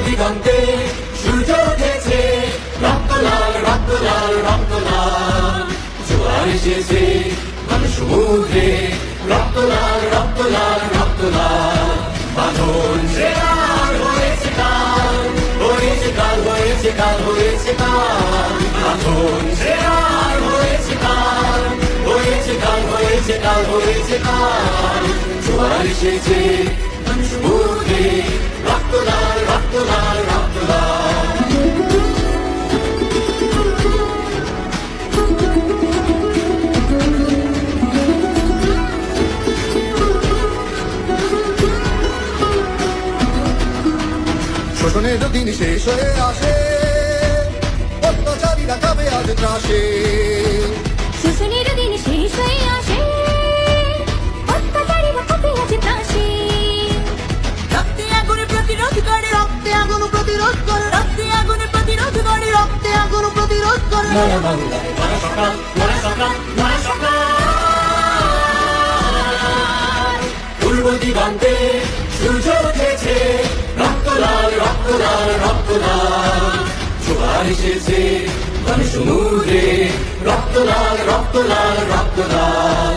দিগন্তে সূর্য উঠেছে, রক্ত লাল রক্ত লাল রক্ত লাল। জোয়ার এসেছে সমুদ্রে, রক্ত লাল রক্ত লাল রক্ত লাল। বাঁধন যে আর হয়েছে কাল, হয়েছে কাল হয়েছে কাল হয়েছে কাল। বাঁধন যে আর হয়েছে কাল, হয়েছে কাল হয়েছে কাল হয়েছে কাল। জোয়ার এসেছে সমুদ্রে, রক্ত লাল রক্ত লাল রক্ত লাল। শোষণের দিন শেষ হয়ে আসে, অত্যাচারীরা খাবে আজ ত্রাসে। শোষণের দিন শেষ হয়ে আসে, অত্যাচারীরা খাবে আজ ত্রাসে। রক্তে আগুনে প্রতিরোধ করে, রক্তে আগুন প্রতিরোধ করে, রক্তে আগুনে প্রতিরোধ করে, রক্তে আগুন প্রতিরোধ করে। নয়া বাংলায় নয়া সকাল, নয়া সকাল, নয়া সকাল। পূর্ব দিগন্তে সূর্য উঠেছে, রক্ত লাল রক্ত লাল রক্ত লাল। জোয়ার এসেছে সমুদ্রে, রক্ত লাল রক্ত লাল রক্ত লাল।